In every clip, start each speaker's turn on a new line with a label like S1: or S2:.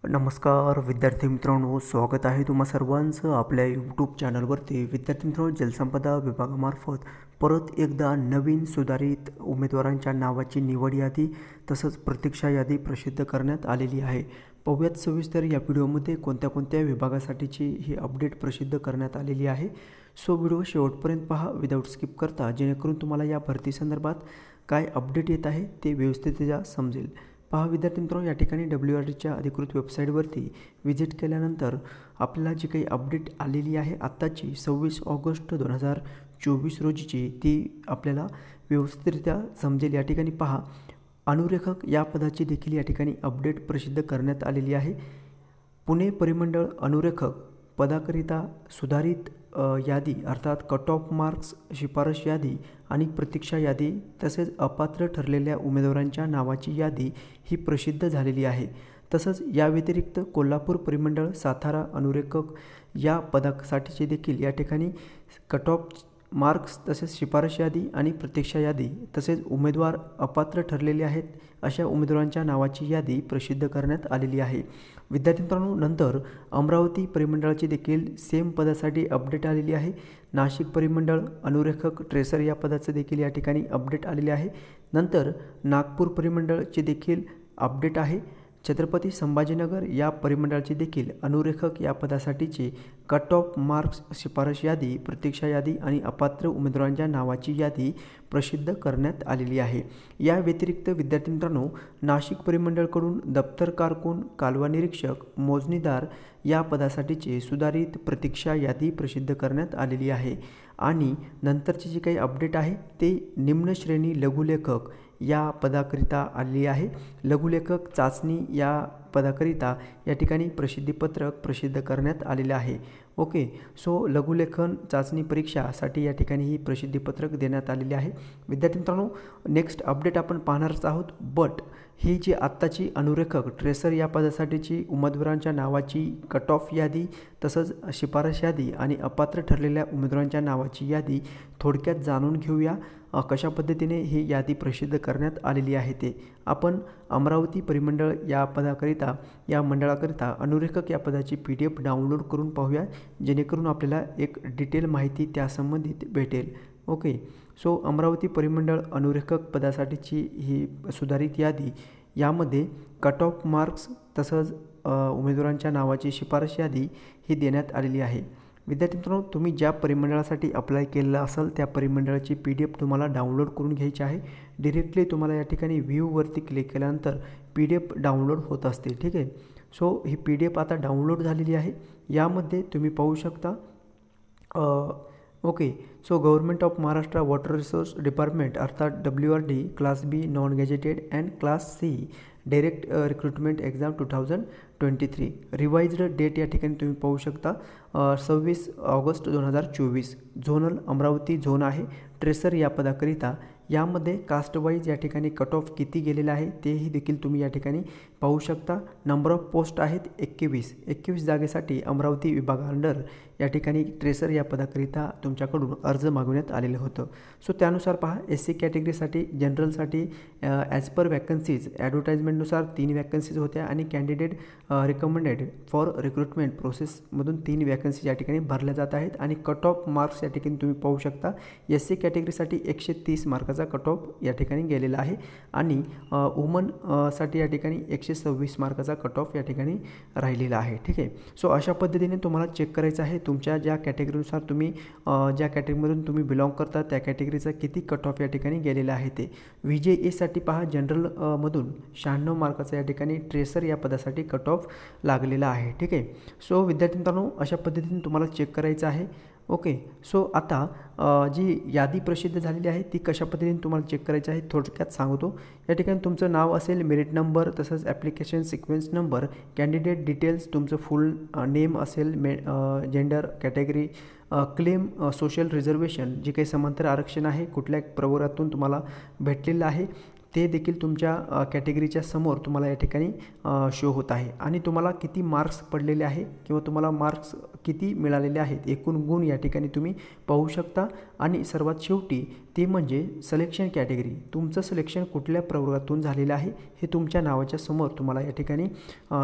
S1: नमस्कार विद्यार्थी मित्रांनो, स्वागत आहे तुम्हा सर्वांचं आपल्या यूट्यूब चॅनलवरती. विद्यार्थी मित्रांनो, जलसंपदा विभागामार्फत परत एकदा नवीन सुधारित उमेदवारांच्या नावाची निवड यादी तसंच प्रतीक्षा यादी प्रसिद्ध करण्यात आलेली आहे. पाहूयात सविस्तर या व्हिडिओमध्ये कोणत्या कोणत्या विभागासाठीची ही अपडेट प्रसिद्ध करण्यात आलेली आहे. सो व्हिडिओ शेवटपर्यंत पहा विदाऊट स्किप करता, जेणेकरून तुम्हाला या भरती संदर्भात काय अपडेट येत आहे ते व्यवस्थितरित्या समजेल. पहा विद्यार्थी मित्रांनो, या ठिकाणी WRDच्या अधिकृत वेबसाईटवरती व्हिजिट केल्यानंतर आपल्याला जी काही अपडेट आलेली आहे आत्ताची 26 ऑगस्ट 2024 रोजीची, ती आपल्याला व्यवस्थितरित्या समजेल. या ठिकाणी पहा, अनुरेखक या पदाची देखील या ठिकाणी अपडेट प्रसिद्ध करण्यात आलेली आहे. पुणे परिमंडळ अनुरेखक पदाकरिता सुधारित यादी अर्थात कट ऑफ मार्क्स, शिफारस यादी आणि प्रतीक्षा यादी तसेच अपात्र ठरलेल्या उमेदवारांच्या नावाची यादी ही प्रसिद्ध झालेली आहे. तसंच या व्यतिरिक्त कोल्हापूर परिमंडळ सातारा अनुरेखक या पदासाठीचे देखील या ठिकाणी कट ऑफ मार्क्स तसेच शिफारस यादी आणि प्रतीक्षा यादी तसेच उमेदवार अपात्र ठरलेले आहेत अशा उमेदवारांच्या नावाची यादी प्रसिद्ध करण्यात आलेली आहे. विद्यार्थी मित्रांनो, नंतर अमरावती परिमंडळाची देखील सेम पदासाठी अपडेट आलेली आहे. नाशिक परिमंडळ अनुरेखक ट्रेसर या पदाचं देखील या ठिकाणी अपडेट आलेले आहे. नंतर नागपूर परिमंडळचे देखील अपडेट आहे. छत्रपती संभाजीनगर या परिमंडळाची देखील अनुरेखक या पदासाठीची कट ऑफ मार्क्स, शिफारस यादी, प्रतीक्षा यादी आणि अपात्र उमेदवारांच्या नावाची यादी प्रसिद्ध करण्यात आलेली आहे. या व्यतिरिक्त विद्यार्थी मित्रांनो, नाशिक परिमंडळकडून दप्तर कारकून, कालवा निरीक्षक, मोजणीदार या पदासाठीची सुधारित प्रतीक्षा यादी प्रसिद्ध करण्यात आलेली आहे. आणि नंतरची जी काही अपडेट आहे ते निम्न श्रेणी लघुलेखक या पदाकरिता आलेली आहे. लघुलेखक चाचणी या पदाकरिता या ठिकाणी प्रसिद्धीपत्रक प्रसिद्ध करण्यात आलेले आहे. ओके, सो लघुलेखन चाचणी परीक्षासाठी या ठिकाणी ही प्रसिद्धीपत्रक देण्यात आलेले आहे. विद्यार्थी मित्रांनो, नेक्स्ट अपडेट आपण पाहणारच आहोत. बट ही जी आत्ताची अनुरेखक ट्रेसर या पदासाठीची उमेदवारांच्या नावाची कट ऑफ यादी तसंच शिफारस यादी आणि अपात्र ठरलेल्या उमेदवारांच्या नावाची यादी थोडक्यात जाणून घेऊया. कशा पद्धतीने ही यादी प्रसिद्ध करण्यात आलेली आहे ते आपण अमरावती परिमंडळ या पदाकरिता या मंडळाकरिता अनुरेखक या पदाची PDF डाउनलोड करून पाहूया, जेणेकरून आपल्याला एक डिटेल माहिती त्यासंबंधित भेटेल. ओके, सो अमरावती परिमंडळ अनुरेखक पदासाठीची ही सुधारित यादी, यामध्ये कट ऑफ मार्क्स तसंच उमेदवारांच्या नावाची शिफारस यादी ही देण्यात आलेली आहे. विद्यार्थी मित्रांनो, तुम्ही ज्या परिमंडळासाठी अप्लाय केलेलं असेल त्या परिमंडळाची PDF तुम्हाला डाउनलोड करून घ्यायची आहे. डिरेक्टली तुम्हाला या ठिकाणी व्ह्यूवरती क्लिक केल्यानंतर PDF डाउनलोड होत असते. ठीक आहे, सो ही PDF आता डाउनलोड झालेली आहे. यामध्ये तुम्ही पाहू शकता. Okay, so government of Maharashtra water resource department अर्थात WRD class B non gazetted and class C direct recruitment exam 2023 revised date या ठिकाणी तुम्ही पाहू शकता. 26 ऑगस्ट 2024 झोनल अमरावती झोन आहे ट्रेसर या पदाकरिता. यामध्ये कास्ट वाईज या ठिकाणी कट ऑफ किती गेलेला आहे तेही देखील तुम्ही या ठिकाणी पाहू शकता. नंबर ऑफ पोस्ट आहेत 21 जागेसाठी अमरावती विभाग अंडर या ठिकाणी ट्रेसर या पदाकरिता तुमच्याकडून अर्ज मागवण्यात आलेलं होतं. सो त्यानुसार पहा, SC कॅटेगरीसाठी जनरलसाठी ॲज पर वॅकन्सीज ॲडव्हर्टाइजमेंटनुसार 3 वॅकन्सीज होत्या आणि कॅन्डिडेट रिकमेंडेड फॉर रिक्रुटमेंट प्रोसेसमधून 3 वॅकन्सीज या ठिकाणी भरल्या जात आहेत. आणि कट ऑफ मार्क्स या ठिकाणी तुम्ही पाहू शकता. SC कॅटेगरीसाठी 130 मार्काचा कट ऑफ या ठिकाणी गेलेला आहे आणि वुमन साठी या ठिकाणी 126 मार्काचा कट ऑफ या ठिकाणी राहिलेला आहे. ठीक आहे, सो अशा पद्धतीने तुम्हाला चेक करायचं आहे तुमच्या ज्या कॅटेगरीनुसार तुम्ही ज्या कॅटेगरीमधून तुम्ही बिलॉंग करता त्या कॅटेगरीचा किती कट ऑफ या ठिकाणी गेलेला आहे ते. VJA साठी पहा, जनरल मधून 96 मार्काचा या ठिकाणी ट्रेसर या पदासाठी कट ऑफ लागलेला आहे. ठीक आहे, सो विद्यार्थी मित्रांनो, अशा पद्धतीने तुम्हाला चेक करायचं आहे. ओके, सो आता जी यादी प्रसिद्ध झालेली आहे ती कशा पद्धतीने तुम्हाला चेक करायची आहे थोडक्यात सांगतो. या ठिकाणी तुमचं नाव असेल, मेरिट नंबर तसंच application sequence number, candidate details, तुमचं फुल नेम असेल, gender, category, claim, social reservation, जे काही समांतर आरक्षण आहे कुठल्या प्रवर्गातून तुम्हाला भेटलेलं आहे ते देखील तुमच्या कॅटेगरीच्या समोर तुम्हाला या ठिकाणी शो होत आहे. आणि तुम्हाला किती मार्क्स पडलेले आहे किंवा तुम्हाला मार्क्स किती मिळालेले आहेत, एकूण गुण या ठिकाणी तुम्ही पाहू शकता. आणि सर्वात शेवटी ती म्हणजे सिलेक्शन कॅटेगरी. तुमचं सिलेक्शन कुठल्या प्रवर्गातून झालेलं आहे हे तुमच्या नावाच्या समोर तुम्हाला या ठिकाणी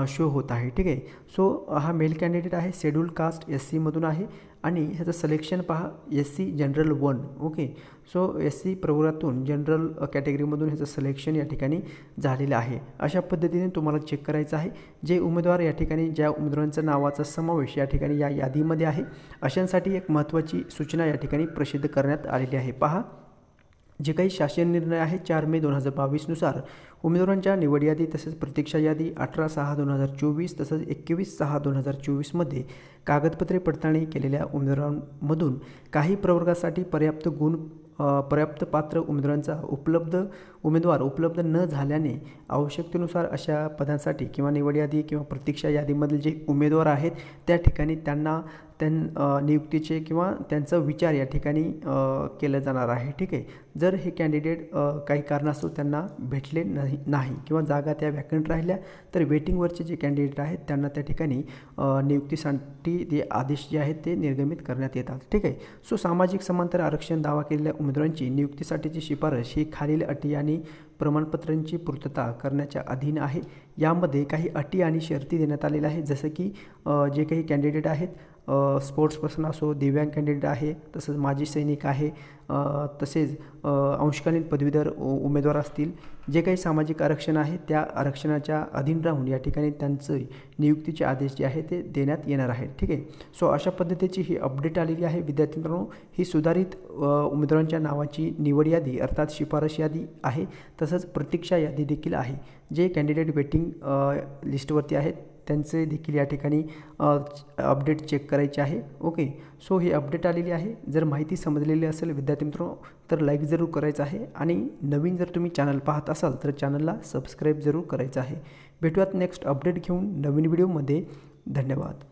S1: शो होत आहे. ठीक आहे. सो हा मेल कॅन्डिडेट आहे, शेड्यूल कास्ट SC मधून आहे आणि ह्याचं सिलेक्शन पहा SC general 1. Okay. So SC प्रवर्गातून जनरल कॅटेगरीमधून ह्याचं सिलेक्शन या ठिकाणी झालेलं आहे. अशा पद्धतीने तुम्हाला चेक करायचं आहे. जे उमेदवार या ठिकाणी ज्या उमेदवारांचा नावाचा समावेश या ठिकाणी या यादीमध्ये आहे अशांसाठी एक महत्त्वाची सूचना या ठिकाणी प्रसिद्ध करण्यात आलेली आहे. पहा, जे काही शासन निर्णय आहे 4 मे 2022 नुसार उमेदवारांच्या निवड यादी तसेच प्रतीक्षा यादी 18/6/2024 तसंच 21/6/2024 मध्ये कागदपत्रे पडताळणी केलेल्या उमेदवारांमधून काही प्रवर्गासाठी पर्याप्त पात्र उमेदवार उपलब्ध न झाल्याने आवश्यकतेनुसार अशा पदांसाठी किंवा निवड यादी किंवा प्रतीक्षा यादीमधील जे उमेदवार आहेत त्या ठिकाणी त्यांना नियुक्तीचे किंवा त्यांचा विचार या ठिकाणी केला जाणार आहे. ठीक आहे. जर हे कॅन्डिडेट काही कारणास्तव त्यांना भेटले नाही किंवा जागा त्या वॅकंट राहिल्या तर वेटिंगवरचे जे कॅन्डिडेट आहेत त्यांना त्या ठिकाणी नियुक्तीसाठी ते आदेश जे आहेत ते निर्गमित करण्यात येतात. ठीक आहे. सो सामाजिक समांतर आरक्षण दावा केलेल्या उमेदवारांची नियुक्तीसाठीची शिफारस ही खालील अटी आणि प्रमाणपत्रांची पूर्तता करण्याच्या अधीन आहे. यामध्ये काही अटी आणि शर्ती देण्यात आलेल्या आहेत. जसं की जे काही कॅन्डिडेट आहेत स्पोर्ट्स पर्सन असो, दिव्यांग कॅन्डिडेट आहे, तसंच माजी सैनिक आहे, तसेच अंशकालीन पदवीधर उमेदवार असतील, जे काही सामाजिक आरक्षण आहे त्या आरक्षणाच्या अधीन राहून या ठिकाणी त्यांचे नियुक्तीचे आदेश जे आहे ते देण्यात येणार आहेत. ठीक आहे. सो अशा पद्धतीची ही अपडेट आलेली आहे. विद्यार्थी मित्रांनो, ही सुधारित उमेदवारांच्या नावाची निवड यादी अर्थात शिफारस यादी आहे, तसंच प्रतीक्षा यादी देखील आहे. जे कॅन्डिडेट वेटिंग लिस्टवरती आहेत त्यांचे देखील या ठिकाणी अपडेट चेक करायचे आहे. ओके. सो ही अपडेट आलेली आहे. जर माहिती समजलेली असेल विद्यार्थी मित्रांनो तर लाईक जरूर करायचं आहे आणि नवीन जर तुम्ही चॅनल पाहत असाल तर चॅनलला सबस्क्राईब जरूर करायचं आहे. भेटूयात नेक्स्ट अपडेट घेऊन नवीन व्हिडिओमध्ये. धन्यवाद.